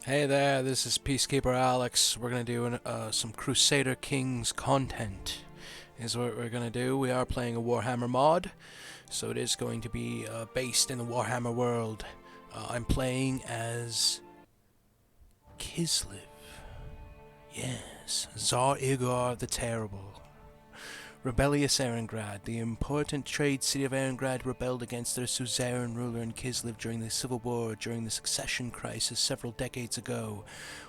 Hey there, this is Peacekeeperalex. We're going to do some Crusader Kings content, is what we're going to do. We are playing a Warhammer mod, so it is going to be based in the Warhammer world. I'm playing as Kislev. Yes, Tsar Igor the Terrible. Rebellious Erengrad. The important trade city of Erengrad rebelled against their suzerain ruler in Kislev during the civil war during the succession crisis several decades ago.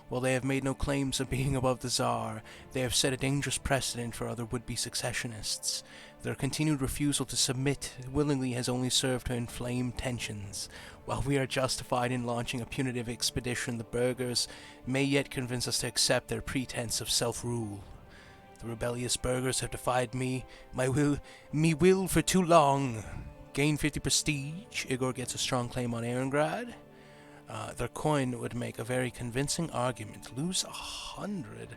While they have made no claims of being above the Tsar, they have set a dangerous precedent for other would-be successionists. Their continued refusal to submit willingly has only served to inflame tensions. While we are justified in launching a punitive expedition, the burghers may yet convince us to accept their pretense of self-rule. The rebellious burghers have defied me will for too long. Gain 50 prestige. Igor gets a strong claim on Erengrad. Their coin would make a very convincing argument. Lose 100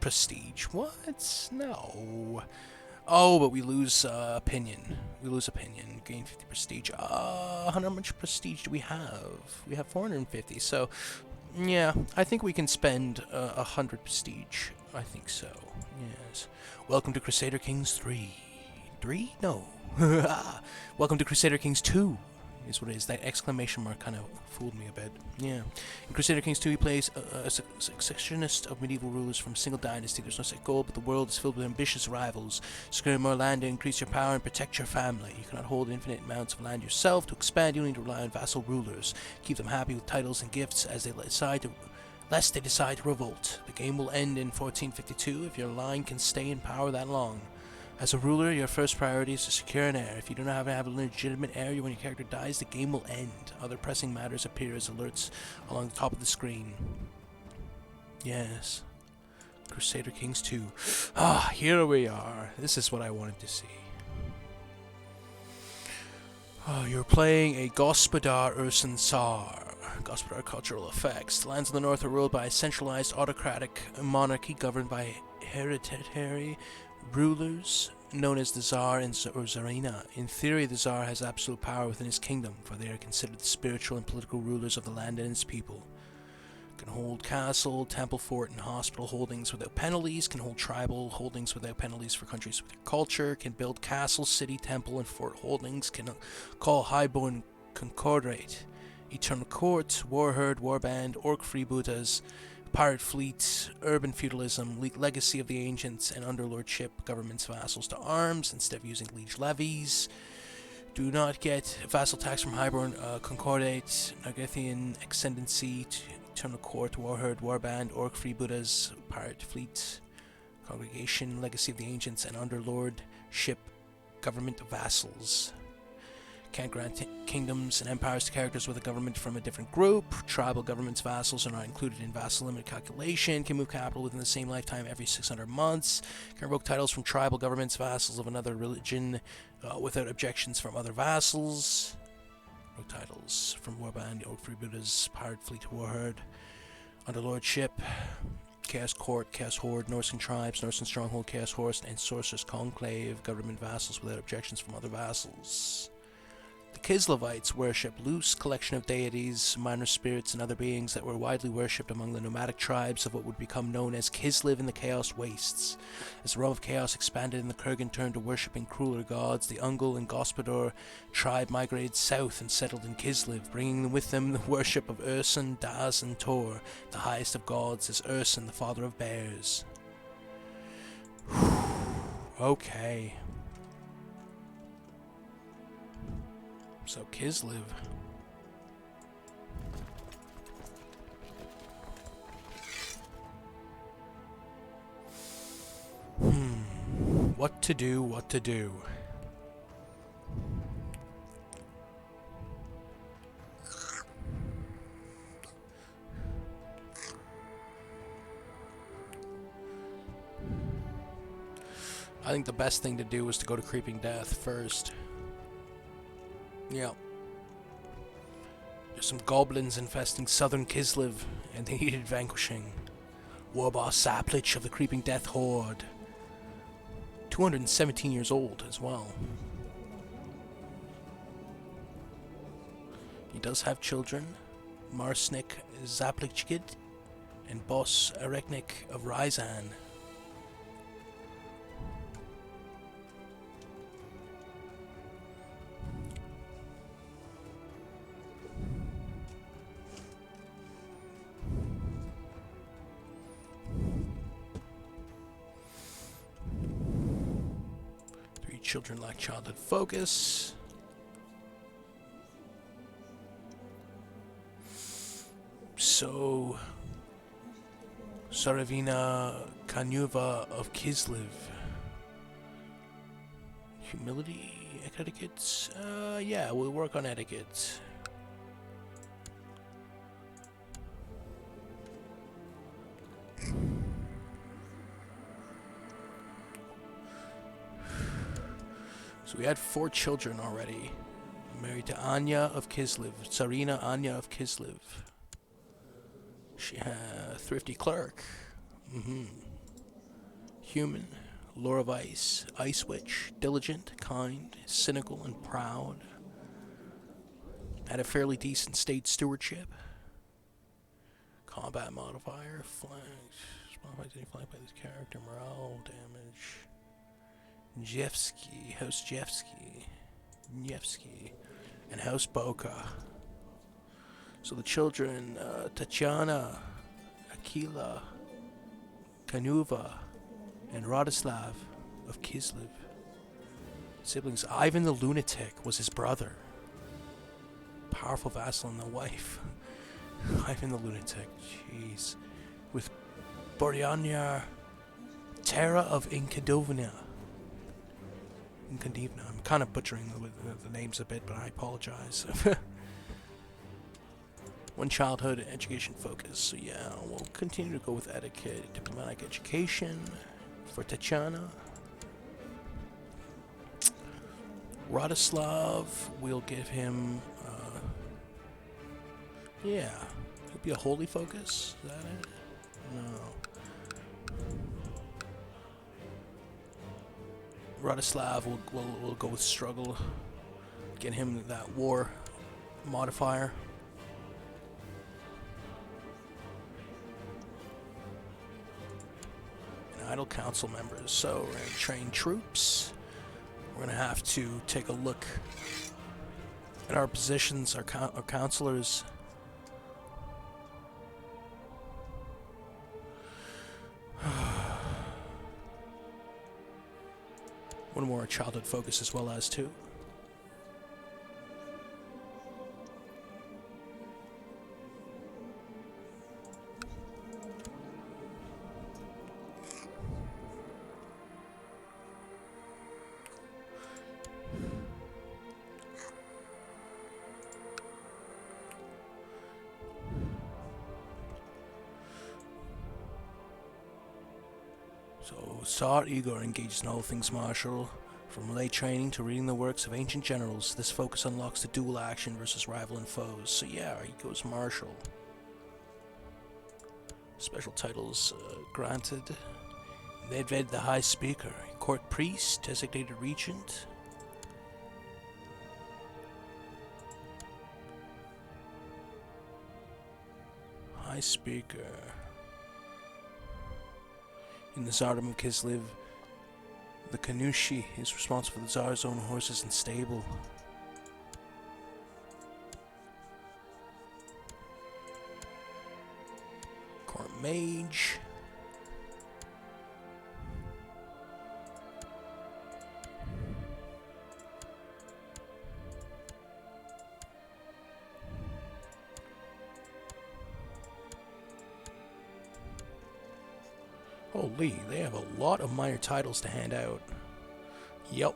prestige. What? No. Oh, but we lose opinion. We lose opinion. Gain 50 prestige. How much prestige do we have? We have 450. So, yeah, I think we can spend 100 prestige. I think so. Yes. Welcome to Crusader Kings 3. 3? No. Welcome to Crusader Kings 2. Is what it is. That exclamation mark kind of fooled me a bit. Yeah. In Crusader Kings 2, he plays a successionist of medieval rulers from a single dynasty. There's no set goal, but the world is filled with ambitious rivals. Secure more land to increase your power and protect your family. You cannot hold infinite amounts of land yourself. To expand, you need to rely on vassal rulers. Keep them happy with titles and gifts as they lest they decide to revolt. The game will end in 1452 if your line can stay in power that long. As a ruler, your first priority is to secure an heir. If you do not have a legitimate heir when your character dies, the game will end. Other pressing matters appear as alerts along the top of the screen. Yes. Crusader Kings 2. Here we are. This is what I wanted to see. You're playing a Gospodar Ursun Tsar. Gospodar cultural effects. The lands of the north are ruled by a centralized autocratic monarchy governed by hereditary rulers known as the Tsar or Tsarina. In theory, the Tsar has absolute power within his kingdom, for they are considered the spiritual and political rulers of the land and its people. Can hold castle, temple, fort, and hospital holdings without penalties, can hold tribal holdings without penalties for countries with culture, can build castle, city, temple, and fort holdings, can call highborn concordate, eternal court, warherd, warband, orc freebooters, pirate fleet, urban feudalism, legacy of the ancients, and underlordship, government's vassals to arms instead of using liege levies. Do not get vassal tax from highborn concordate, Nargothian ascendancy, eternal court, warherd, warband, orc freebooters, pirate fleet, congregation, legacy of the ancients, and underlordship, government vassals. Can't grant kingdoms and empires to characters with a government from a different group. Tribal governments' vassals are not included in vassal limit calculation. Can move capital within the same lifetime every 600 months. Can revoke titles from tribal governments' vassals of another religion without objections from other vassals. Revoke titles from warband, orc freebooters, pirate fleet, warherd, underlordship, Chaos Court, Chaos Horde, Norsen Tribes, Norsen Stronghold, Chaos Horse, and Sorcerer's Conclave, government vassals without objections from other vassals. The Kislevites worship loose collection of deities, minor spirits, and other beings that were widely worshipped among the nomadic tribes of what would become known as Kislev in the Chaos Wastes. As the realm of chaos expanded and the Kurgan turned to worshipping crueler gods, the Ungol and Gospodar tribe migrated south and settled in Kislev, bringing with them the worship of Ursun, Daz, and Tor. The highest of gods is Ursun, the father of bears. Okay. So, Kislev. What to do, what to do. I think the best thing to do is to go to Creeping Death first. Yeah. There's some goblins infesting southern Kislev, and they needed vanquishing. Warboss Saplich of the Creeping Death Horde. 217 years old as well. He does have children. Marsnik Zaplichkid, and Boss Areknik of Ryzan. Children lack childhood focus. So, Saravina Kanyuva of Kislev. Humility, etiquette? Yeah, we'll work on etiquette. So we had 4 children already. Married to Anya of Kislev, Tsarina Anya of Kislev. She had thrifty clerk. Human, lore of ice, ice witch, diligent, kind, cynical, and proud. Had a fairly decent state stewardship. Combat modifier, flanks. Modifies any flank by this character, morale, damage. Jeffsky, House Jeffsky, and House Boka. So the children, Tatiana, Akila, Kanuva, and Radislav of Kislev. Siblings, Ivan the Lunatic was his brother. Powerful vassal and the wife. Ivan the Lunatic, jeez. With Boryanya, Terra of Inkadovna. I'm kind of butchering the names a bit, but I apologize. One childhood education focus. So yeah, we'll continue to go with etiquette, diplomatic education for Tatiana. Radislav, we'll give him, yeah, it'll be a holy focus. Is that it? No. Radislav will go with struggle. Get him that war modifier. And idle council members. So we're going to train troops. We're going to have to take a look at our positions, our counselors. One more childhood focus as well as 2. So, Tsar Igor engages in all things martial, from lay training to reading the works of ancient generals. This focus unlocks the dual action versus rival and foes. So yeah, he goes martial. Special titles granted. Medved the High Speaker, Court Priest, Designated Regent. High Speaker. In the Tsardom of Kislev, the Kanushi is responsible for the Tsar's own horses and stable. Court Mage. Holy, they have a lot of minor titles to hand out. Yep.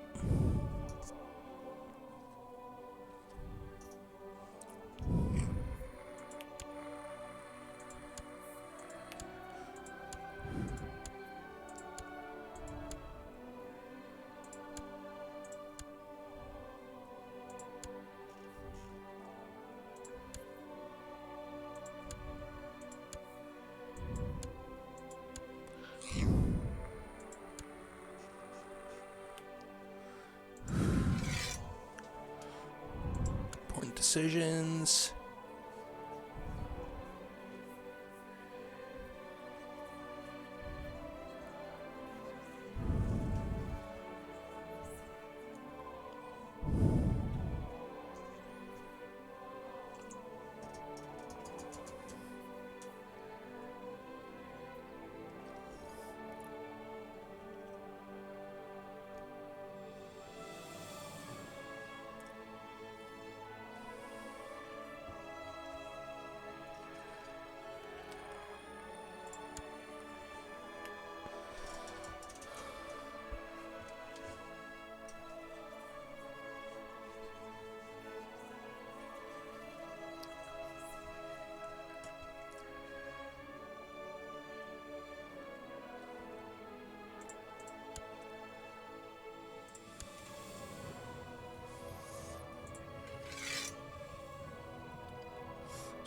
Decisions.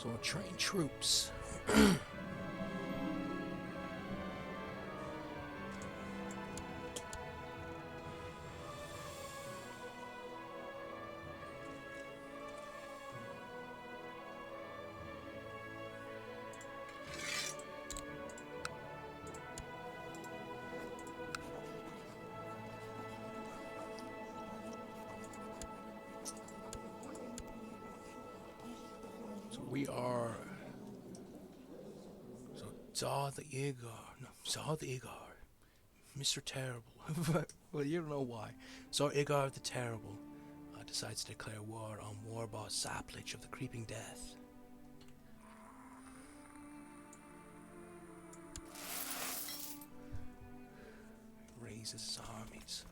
So we'll train troops. We are Zod the Igor. No, Zod the Igor. Mr. Terrible. Well, you don't know why. Zod Igor the Terrible decides to declare war on war boss Zaplich of the Creeping Death. Raises his armies.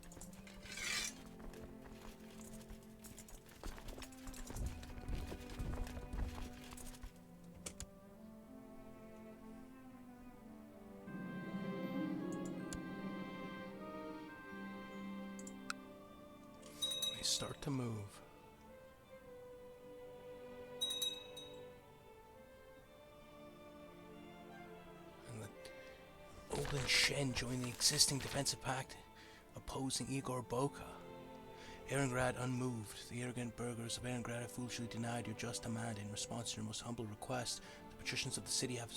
Start to move. And the Olden Shen joined the existing defensive pact opposing Igor Boka. Erengrad unmoved. The arrogant burghers of Erengrad have foolishly denied your just demand. In response to your most humble request, the patricians of the city have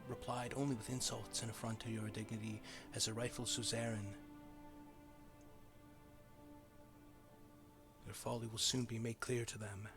replied only with insults and affront to your dignity as a rightful suzerain. Their folly will soon be made clear to them.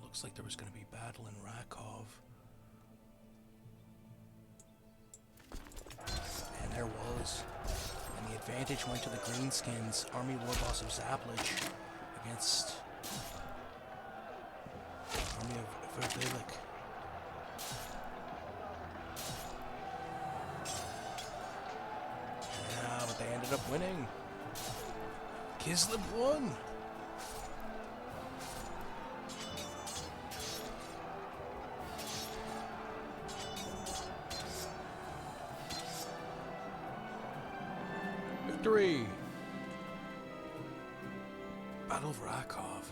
Looks like there was going to be battle in Rakov. And there was. And the advantage went to the Greenskins, army war boss of Zaplich, against army of Verbilic. Yeah, but they ended up winning. Kislev won. Victory! Battle of Rakov.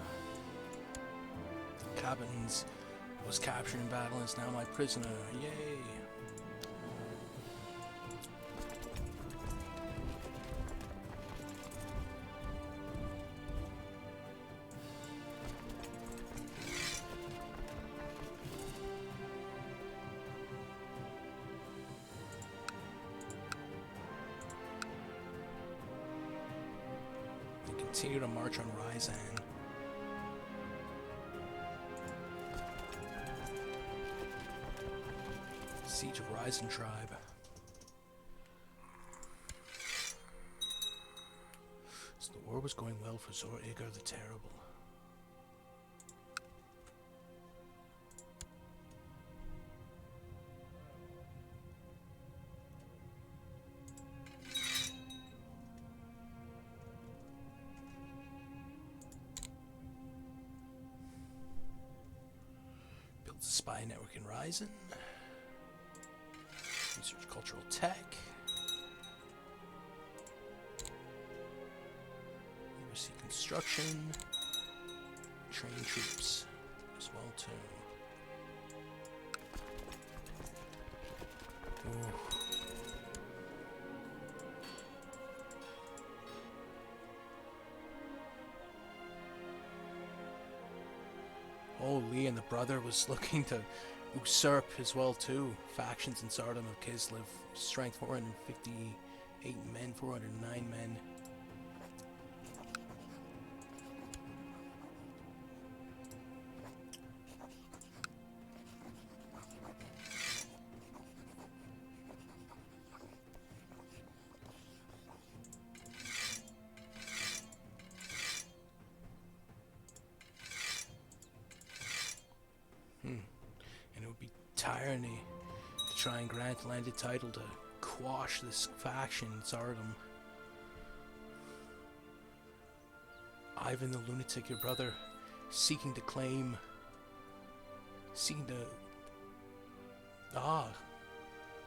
Cabins was captured in battle and is now my prisoner. Yay! Continue to march on Ryzan. Siege of Ryzan tribe. So the war was going well for Zor Igor the Terrible. Spy network in Ryzan. Research cultural tech. Oversee construction. Train troops as well too. Ooh. Holy, and the brother was looking to usurp as well too. Factions in Tsardom of Kislev. Strength 458 men, 409 men. irony to try and grant landed title to quash this faction in Tsardom. Ivan the Lunatic, your brother, seeking to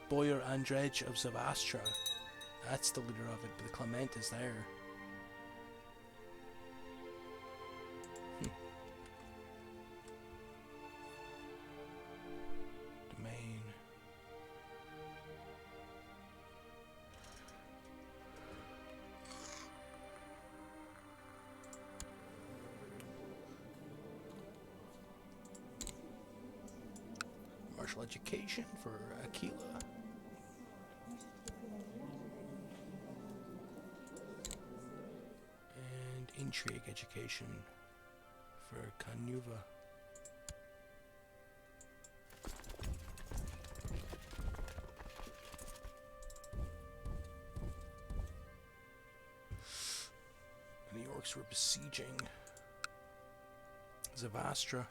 Boyar Andrej of Zavastra. That's the leader of it, but the Clement is there. Domain. Martial education for Aquila. And intrigue education for Kanuva. And the orcs were besieging Zavastra.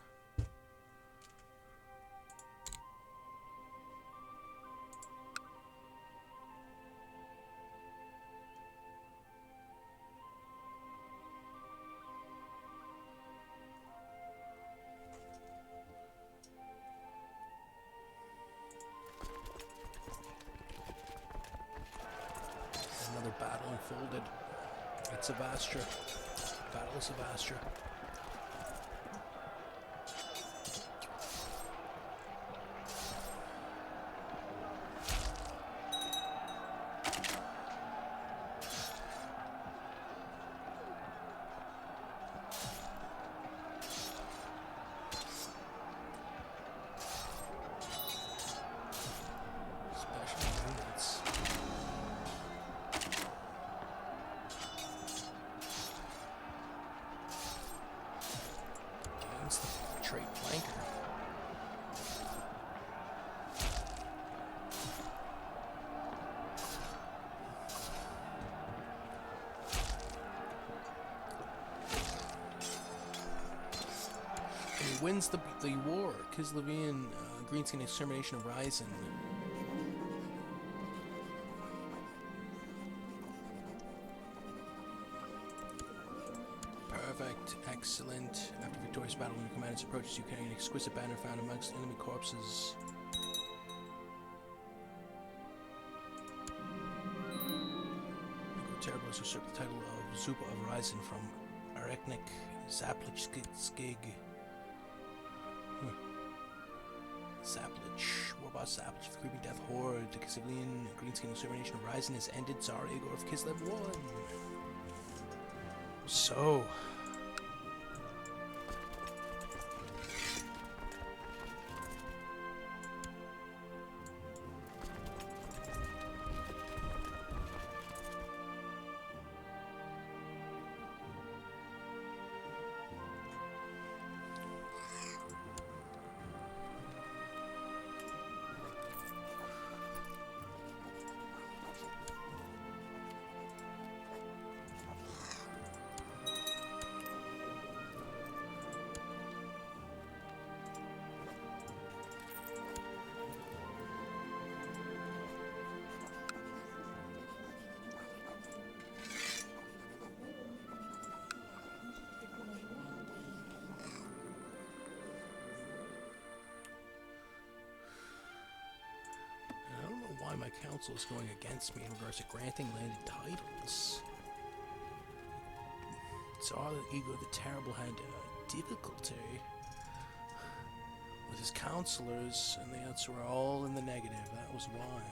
Another battle unfolded at Zavastra. Battle of Zavastra. Special units. Against the trait flanker. And he wins the war. Kislevian Greenskin Extermination of Ryzen. Perfect, excellent. After victorious battle, when your commanders approaches, you carry an exquisite banner found amongst enemy corpses. The Terribles usurped the title of Zuba of Ryzen from Areknik Zaplich. Zaplich, Warboss Zaplich, the creeping death horde, the Kislevian Greenskin Extermination of Ryzen has ended. Tsar Igor of Kislev won. So, I don't know why my council is going against me in regards to granting landed titles. Tsar Igor the Terrible had difficulty with his counselors, and the answer were all in the negative. That was why.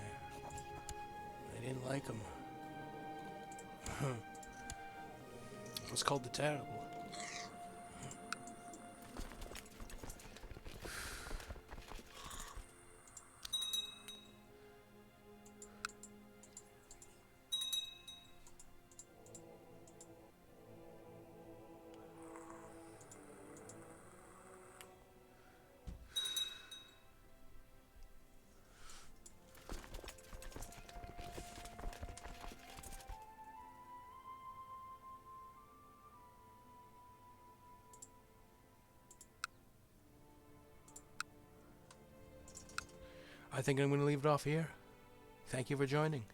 They didn't like him. It was called the Terrible. I think I'm going to leave it off here. Thank you for joining.